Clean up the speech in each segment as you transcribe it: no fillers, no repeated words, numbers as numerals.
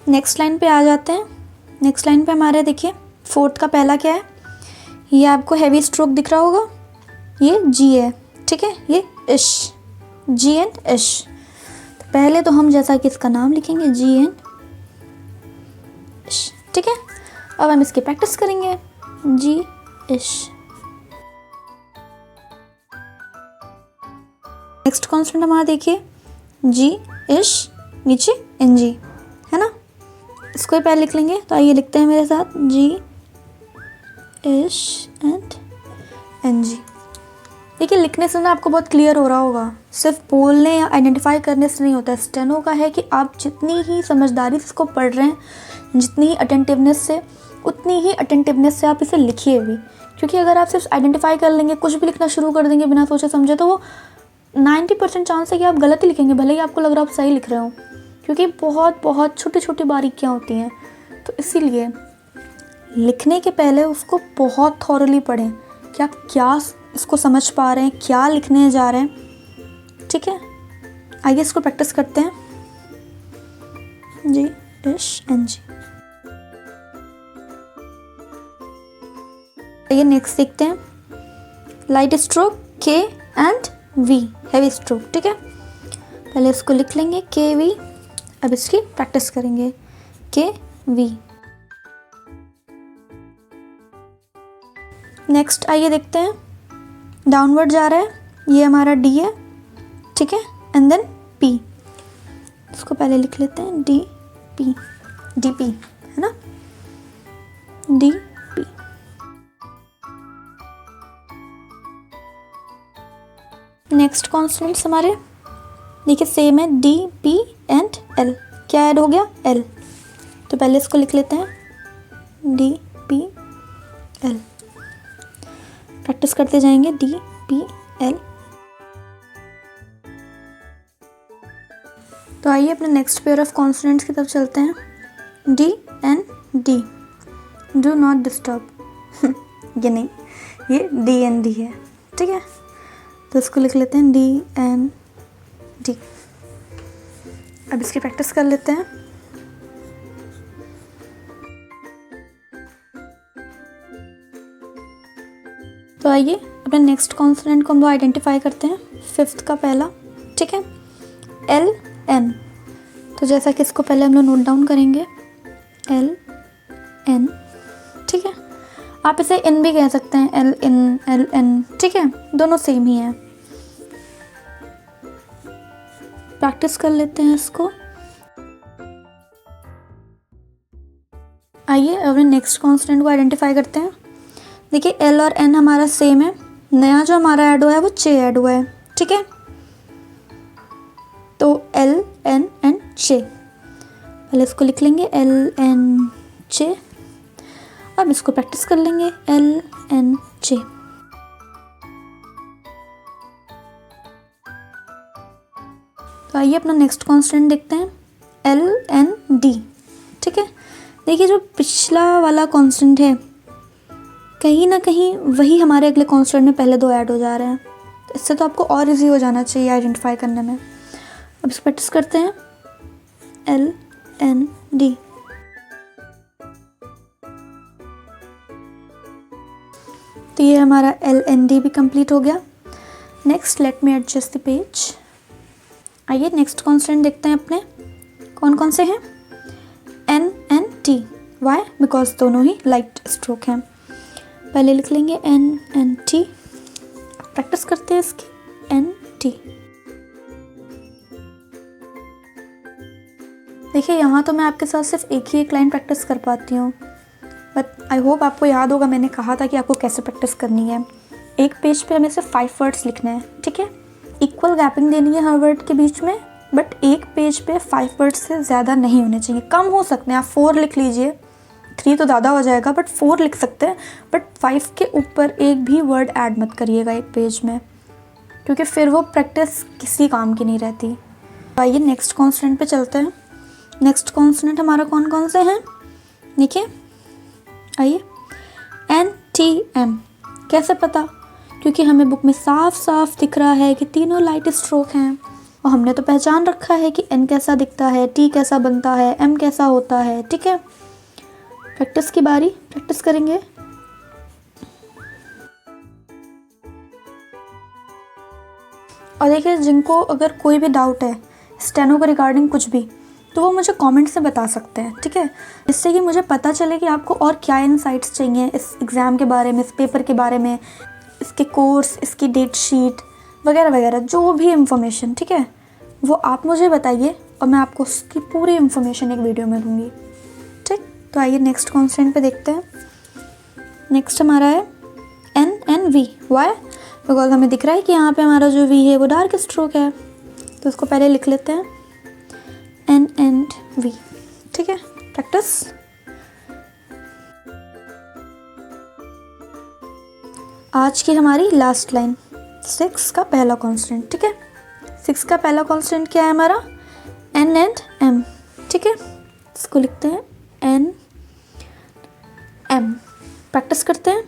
Next line पे आ जाते हैं। नेक्स्ट लाइन पे हमारे देखिए फोर्थ का पहला क्या है, ये आपको हैवी स्ट्रोक दिख रहा होगा, ये जी है, ठीक है, ये इश, जी एंड इश। तो पहले तो हम जैसा कि इसका नाम लिखेंगे जी एंड इश, ठीक है। अब हम इसकी प्रैक्टिस करेंगे, जी इश। नेक्स्ट कॉन्स्टेंट हमारा देखिए जी इश, नीचे एन जी, है ना, इसको ही पहले लिख लेंगे। तो आइए लिखते हैं मेरे साथ, जी इश एंड एन जी। देखिए लिखने से ना आपको बहुत क्लियर हो रहा होगा, सिर्फ बोलने या आइडेंटिफाई करने से नहीं होता। स्टेनो का है कि आप जितनी ही समझदारी से इसको पढ़ रहे हैं, जितनी ही अटेंटिवनेस से, उतनी ही अटेंटिवनेस से आप इसे लिखिए भी। क्योंकि अगर आप सिर्फ आइडेंटिफाई कर लेंगे, कुछ भी लिखना शुरू कर देंगे बिना सोचे समझे, तो वो 90% चांस है कि आप गलत ही लिखेंगे, भले ही आपको लग रहा है आप सही लिख रहे हो। क्योंकि बहुत बहुत छोटी छोटी बारीकियाँ होती हैं। तो इसीलिए लिखने के पहले उसको बहुत थॉरली पढ़ें कि आप क्या इसको समझ पा रहे हैं, क्या लिखने जा रहे हैं, ठीक है। आइए इसको प्रैक्टिस करते हैं, जी इश एन जी। आइए नेक्स्ट देखते हैं, लाइट स्ट्रोक के एंड वी, हैवी स्ट्रोक, ठीक है। पहले इसको लिख लेंगे के वी, अब इसकी प्रैक्टिस करेंगे, के वी। नेक्स्ट आइए देखते हैं, डाउनवर्ड जा रहा है, ये हमारा डी है, ठीक है, एंड देन पी। इसको पहले लिख लेते हैं डी पी, डी पी, है ना, डी पी। नेक्स्ट कॉन्स्टेंट्स हमारे देखिए सेम है, डी पी एंड एल। क्या ऐड हो गया, एल। तो पहले इसको लिख लेते हैं डी पी एल, प्रैक्टिस करते जाएंगे, डी पी एल। तो आइए अपने नेक्स्ट पेयर ऑफ कॉन्सोनेंट्स की तरफ चलते हैं, D and D, do not disturb. ये नहीं, ये डी एंड डी है, ठीक है। तो इसको लिख लेते हैं डी एंड डी। अब इसकी प्रैक्टिस कर लेते हैं। तो आइए अपने नेक्स्ट कॉन्सोनेंट को हम लोग आइडेंटिफाई करते हैं, फिफ्थ का पहला, ठीक है, एल एन। तो जैसा कि इसको पहले हम लोग नोट डाउन करेंगे, एल एन, ठीक है। आप इसे एन भी कह सकते हैं, एल एन, ठीक है, दोनों सेम ही है। प्रैक्टिस कर लेते हैं इसको। आइए अपने नेक्स्ट कॉन्स्टेंट को आइडेंटिफाई करते हैं। देखिए एल और एन हमारा सेम है, नया जो हमारा ऐड हुआ है वो चे ऐड हुआ है, ठीक है। तो एल एन एंड चे, पहले इसको लिख लेंगे एल एन चे। अब इसको प्रैक्टिस कर लेंगे, एल एन चे। तो आइए अपना नेक्स्ट कॉन्स्टेंट देखते हैं, एल एन डी, ठीक है। देखिए जो पिछला वाला कांस्टेंट है, कहीं ना कहीं वही हमारे अगले कांस्टेंट में पहले दो ऐड हो जा रहे हैं। तो इससे तो आपको और इजी हो जाना चाहिए आइडेंटिफाई करने में। अब इस प्रैक्टिस करते हैं, एल एन डी। तो ये हमारा एल एन डी भी कंप्लीट हो गया। Next let me adjust the page. आइए नेक्स्ट कांस्टेंट देखते हैं अपने, कौन कौन से हैं, N N T. Why, because दोनों ही लाइट स्ट्रोक हैं। पहले लिख लेंगे एन एन टी, प्रैक्टिस करते हैं इसकी, एन टी। देखिए यहाँ तो मैं आपके साथ सिर्फ एक ही एक लाइन प्रैक्टिस कर पाती हूँ, बट आई होप आपको याद होगा मैंने कहा था कि आपको कैसे प्रैक्टिस करनी है। एक पेज पे हमें सिर्फ 5 वर्ड्स लिखने हैं, ठीक है। इक्वल गैपिंग देनी है हर वर्ड के बीच में, बट एक पेज पे 5 वर्ड्स से ज़्यादा नहीं होने चाहिए। कम हो सकते हैं, आप 4 लिख लीजिए, 3 तो ज़्यादा हो जाएगा, बट 4 लिख सकते हैं। बट 5 के ऊपर एक भी वर्ड ऐड मत करिएगा एक पेज में, क्योंकि फिर वो प्रैक्टिस किसी काम की नहीं रहती। तो आइए नेक्स्ट कॉन्स्टेंट पे चलते हैं। नेक्स्ट कॉन्स्टेंट हमारा कौन कौन से हैं, देखिए आइए, एन टी एम। कैसे पता, क्योंकि हमें बुक में साफ साफ दिख रहा है कि तीनों लाइट स्ट्रोक हैं। और हमने तो पहचान रखा है कि N कैसा दिखता है, T कैसा बनता है, M कैसा होता है। ठीक है, प्रैक्टिस की बारी, प्रैक्टिस करेंगे। और देखिए, जिनको अगर कोई भी डाउट है स्टेनो के रिगार्डिंग कुछ भी, तो वो मुझे कमेंट से बता सकते हैं। ठीक है, इससे कि मुझे पता चले कि आपको और क्या इनसाइट्स चाहिए इस एग्ज़ाम के बारे में, इस पेपर के बारे में, इसके कोर्स, इसकी डेट शीट वगैरह वगैरह, जो भी इंफॉर्मेशन। ठीक है, वो आप मुझे बताइए और मैं आपको उसकी पूरी इंफॉर्मेशन एक वीडियो में दूँगी। ठीक, तो आइए नेक्स्ट कॉन्स्टेंट पे देखते हैं। नेक्स्ट हमारा है NNV। वाई? बिकॉज हमें दिख रहा है कि यहाँ पे हमारा जो V है वो डार्क स्ट्रोक है, तो इसको पहले लिख लेते हैं NNV। ठीक है, प्रैक्टिस। आज की हमारी लास्ट लाइन, 6 का पहला कांस्टेंट। ठीक है, 6 का पहला कांस्टेंट क्या है हमारा? N and M। ठीक है, इसको लिखते हैं NM। प्रैक्टिस करते हैं।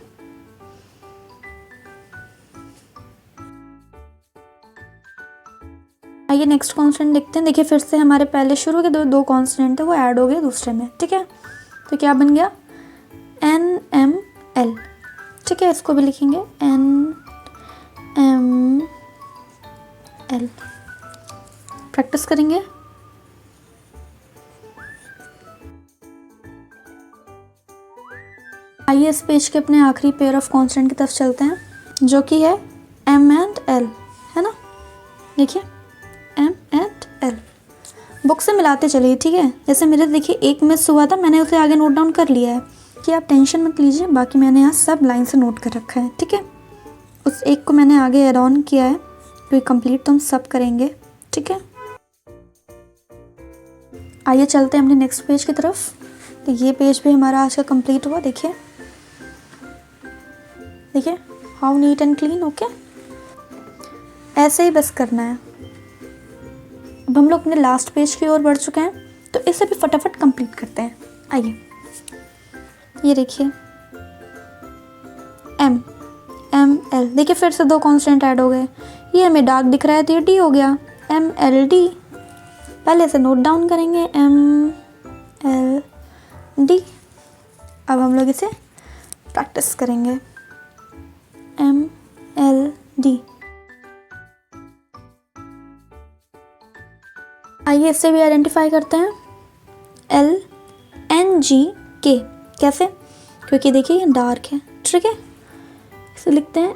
आइए नेक्स्ट कांस्टेंट देखते हैं। देखिए, फिर से हमारे पहले शुरू के दो कांस्टेंट थे वो ऐड हो गए दूसरे में। ठीक है, तो क्या बन गया? NML। ठीक है, इसको भी लिखेंगे NML। प्रैक्टिस करेंगे। आइए इस पेज के अपने आखिरी पेयर ऑफ कांस्टेंट की तरफ चलते हैं, जो कि है M and L, है ना। देखिए, M and L बुक से मिलाते चलिए। ठीक है, जैसे मेरे देखिए एक मिस हुआ था, मैंने उसे आगे नोट डाउन कर लिया है कि आप टेंशन मत लीजिए, बाकी मैंने यहाँ सब लाइन से नोट कर रखा है। ठीक है, उस एक को मैंने आगे ऐड ऑन किया है, क्योंकि कंप्लीट तो हम सब करेंगे। ठीक है, आइए चलते हैं अपने नेक्स्ट पेज की तरफ। तो ये पेज भी हमारा आज का कंप्लीट हुआ। देखिए देखिए, how neat and clean. Okay, ऐसे ही बस करना है। अब हम लोग अपने लास्ट पेज की ओर बढ़ चुके हैं, तो इसे भी फटाफट कंप्लीट करते हैं। आइए, ये देखिए ML। देखिए, फिर से दो कांस्टेंट ऐड हो गए। ये हमें डार्क दिख रहा है तो ये D हो गया, MLD। पहले से नोट डाउन करेंगे MLD। अब हम लोग इसे प्रैक्टिस करेंगे MLD। आइए इससे भी आइडेंटिफाई करते हैं LNGK। कैसे? क्योंकि देखिए ये डार्क है। ठीक है, इसे लिखते हैं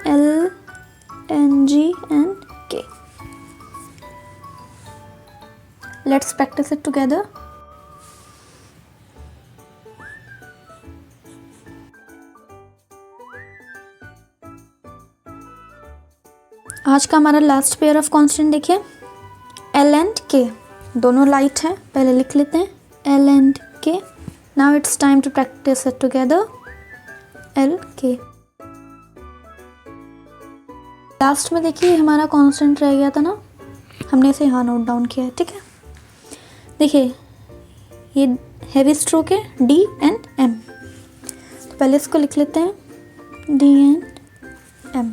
LNGK। Let's practise it together. आज का हमारा लास्ट पेयर ऑफ कांस्टेंट देखिए, L and K। दोनों लाइट हैं, पहले लिख लेते हैं L and K। Now it's time to practise it together LK। Last में देखिए हमारा कांस्टेंट रह गया था ना, हमने इसे यहाँ नोट डाउन किया है। ठीक है, देखिए ये हैवी स्ट्रोक है D and M, तो पहले इसको लिख लेते हैं D and M।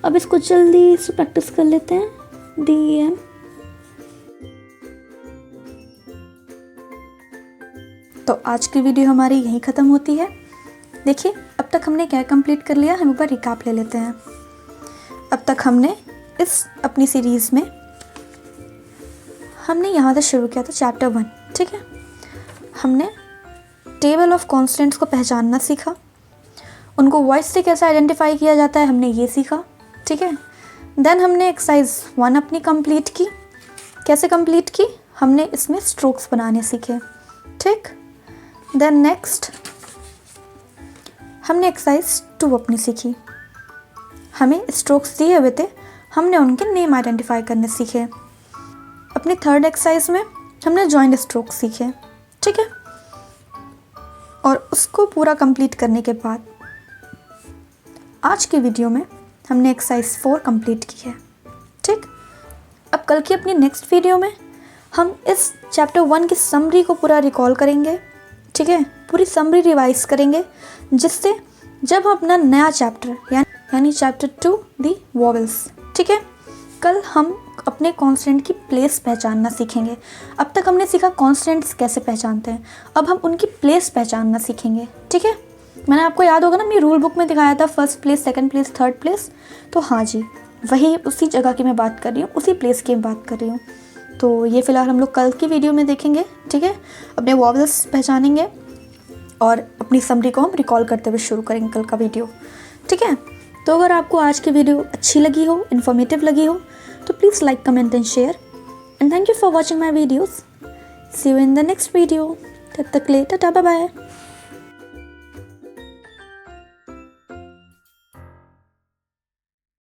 अब इसको जल्दी से प्रैक्टिस कर लेते हैं DM। तो आज की वीडियो हमारी यहीं ख़त्म होती है। देखिए, अब तक हमने क्या कंप्लीट कर लिया, हम एक बार रिकैप ले लेते हैं। अब तक हमने इस अपनी सीरीज़ में हमने यहाँ से शुरू किया था चैप्टर 1। ठीक है, हमने टेबल ऑफ कॉन्स्टेंट्स को पहचानना सीखा, उनको वॉइस से कैसे आइडेंटिफाई किया जाता है हमने ये सीखा। ठीक है, देन हमने एक्सरसाइज 1 अपनी कंप्लीट की। कैसे कंप्लीट की? हमने इसमें स्ट्रोक्स बनाने सीखे। ठीक, देन नेक्स्ट हमने एक्सरसाइज 2 अपनी सीखी। हमें स्ट्रोक्स दिए हुए थे, हमने उनके नेम आइडेंटिफाई करने सीखे। अपनी थर्ड एक्सरसाइज में हमने जॉइंट स्ट्रोक्स सीखे। ठीक है, और उसको पूरा कंप्लीट करने के बाद आज की वीडियो में हमने एक्सरसाइज 4 कंप्लीट की है। ठीक, अब कल की अपनी नेक्स्ट वीडियो में हम इस चैप्टर 1 की समरी को पूरा रिकॉल करेंगे। ठीक है, पूरी समरी रिवाइज करेंगे, जिससे जब हम अपना नया चैप्टर यानी चैप्टर 2 दी वॉवेल्स, ठीक है, कल हम अपने कॉन्स्टेंट की प्लेस पहचानना सीखेंगे। अब तक हमने सीखा कॉन्स्टेंट्स कैसे पहचानते हैं, अब हम उनकी प्लेस पहचानना सीखेंगे। ठीक है, मैंने आपको याद होगा ना मेरी रूल बुक में दिखाया था first place, second place, third place. तो हाँ जी, वही उसी जगह की मैं बात कर रही हूँ, उसी प्लेस की मैं बात कर रही हूँ। तो ये फ़िलहाल हम लोग कल की वीडियो में देखेंगे। ठीक है, अपने वॉवल्स पहचानेंगे और अपनी समरी को हम रिकॉल करते हुए शुरू करेंगे कल का वीडियो। ठीक है, तो अगर आपको आज की वीडियो अच्छी लगी हो, इन्फॉर्मेटिव लगी हो, तो please like, comment and share. And thank you for watching my videos. See you in the next video. तब तक ले टाटा, बाय बाय।